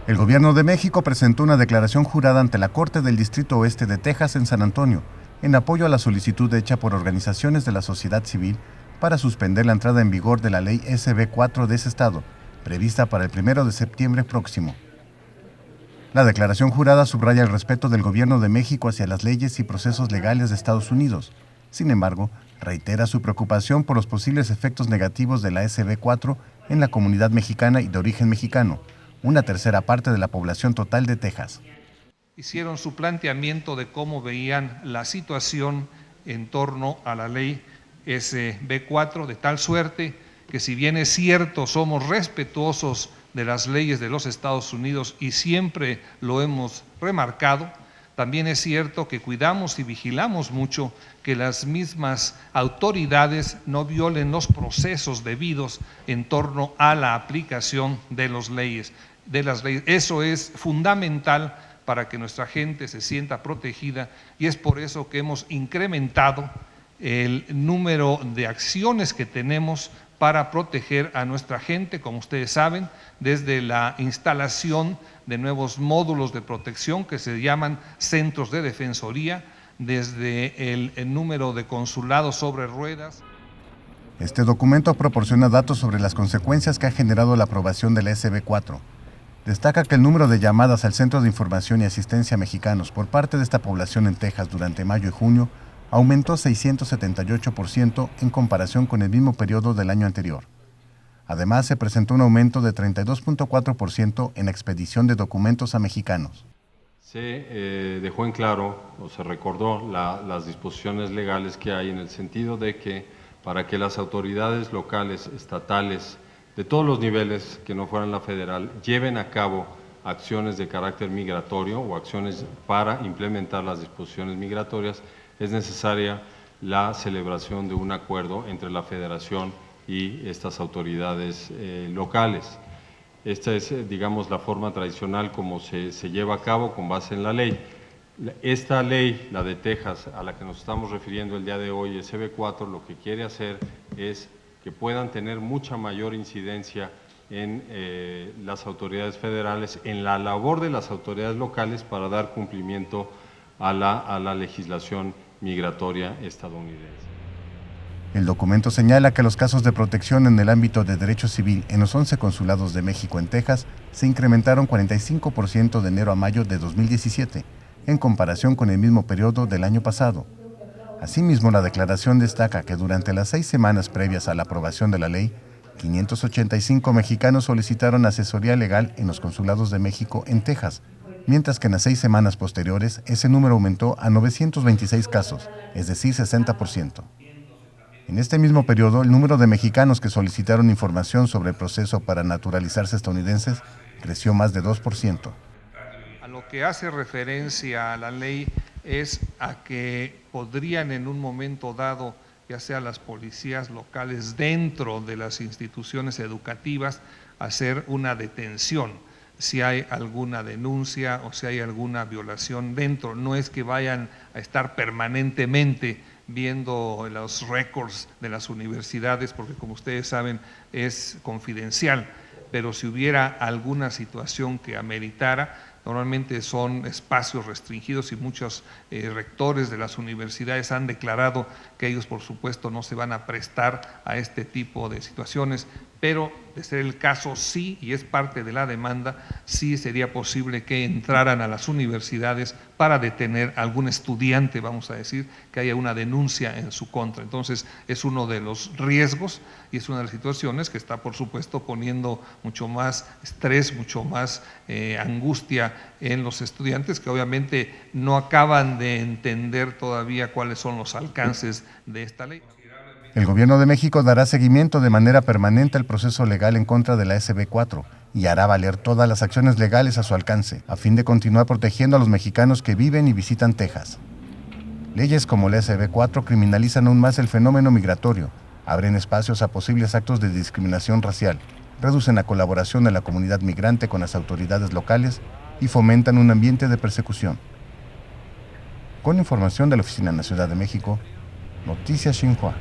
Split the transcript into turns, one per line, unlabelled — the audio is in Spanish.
El gobierno de México presentó una declaración jurada ante la Corte del Distrito Oeste de Texas en San Antonio, en apoyo a la solicitud hecha por organizaciones de la sociedad civil para suspender la entrada en vigor de la ley SB 4 de ese estado, prevista para el 1 de septiembre próximo. La declaración jurada subraya el respeto del gobierno de México hacia las leyes y procesos legales de Estados Unidos. Sin embargo, reitera su preocupación por los posibles efectos negativos de la SB 4 en la comunidad mexicana y de origen mexicano, una tercera parte de la población total de Texas.
Hicieron su planteamiento de cómo veían la situación en torno a la ley SB 4, de tal suerte que, si bien es cierto, somos respetuosos de las leyes de los Estados Unidos y siempre lo hemos remarcado, también es cierto que cuidamos y vigilamos mucho que las mismas autoridades no violen los procesos debidos en torno a la aplicación de las leyes. Eso es fundamental para que nuestra gente se sienta protegida, y es por eso que hemos incrementado el número de acciones que tenemos para proteger a nuestra gente, como ustedes saben, desde la instalación de nuevos módulos de protección que se llaman centros de defensoría, desde el número de consulados sobre ruedas.
Este documento proporciona datos sobre las consecuencias que ha generado la aprobación de la SB 4. Destaca que el número de llamadas al Centro de Información y Asistencia Mexicanos por parte de esta población en Texas durante mayo y junio aumentó 678% en comparación con el mismo periodo del año anterior. Además, se presentó un aumento de 32.4% en la expedición de documentos a mexicanos.
Se dejó en claro, o se recordó las disposiciones legales que hay, en el sentido de que para que las autoridades locales, estatales, de todos los niveles que no fueran la federal, lleven a cabo acciones de carácter migratorio o acciones para implementar las disposiciones migratorias, es necesaria la celebración de un acuerdo entre la Federación y estas autoridades locales. Esta es, digamos, la forma tradicional como se lleva a cabo con base en la ley. Esta ley, la de Texas, a la que nos estamos refiriendo el día de hoy, SB 4, lo que quiere hacer es que puedan tener mucha mayor incidencia en las autoridades federales, en la labor de las autoridades locales para dar cumplimiento a la legislación migratoria estadounidense.
El documento señala que los casos de protección en el ámbito de derecho civil en los 11 consulados de México en Texas se incrementaron 45% de enero a mayo de 2017, en comparación con el mismo periodo del año pasado. Asimismo, la declaración destaca que durante las 6 semanas previas a la aprobación de la ley, 585 mexicanos solicitaron asesoría legal en los consulados de México en Texas, mientras que en las 6 semanas posteriores ese número aumentó a 926 casos, es decir, 60%. En este mismo periodo, el número de mexicanos que solicitaron información sobre el proceso para naturalizarse estadounidenses creció más de 2%.
A lo que hace referencia a la ley es a que podrían en un momento dado, ya sea las policías locales dentro de las instituciones educativas, hacer una detención si hay alguna denuncia o si hay alguna violación dentro. No es que vayan a estar permanentemente viendo los récords de las universidades, porque como ustedes saben es confidencial, pero si hubiera alguna situación que ameritara, normalmente son espacios restringidos y muchos rectores de las universidades han declarado que ellos, por supuesto, no se van a prestar a este tipo de situaciones, pero de ser el caso, sí, y es parte de la demanda, sí sería posible que entraran a las universidades para detener a algún estudiante, vamos a decir, que haya una denuncia en su contra. Entonces, es uno de los riesgos y es una de las situaciones que está, por supuesto, poniendo mucho más estrés, mucho más angustia en los estudiantes, que obviamente no acaban de entender todavía cuáles son los alcances de esta ley.
El Gobierno de México dará seguimiento de manera permanente al proceso legal en contra de la SB 4 y hará valer todas las acciones legales a su alcance, a fin de continuar protegiendo a los mexicanos que viven y visitan Texas. Leyes como la SB 4 criminalizan aún más el fenómeno migratorio, abren espacios a posibles actos de discriminación racial, reducen la colaboración de la comunidad migrante con las autoridades locales y fomentan un ambiente de persecución. Con información de la Oficina en la Ciudad de México, Noticias Xinhua.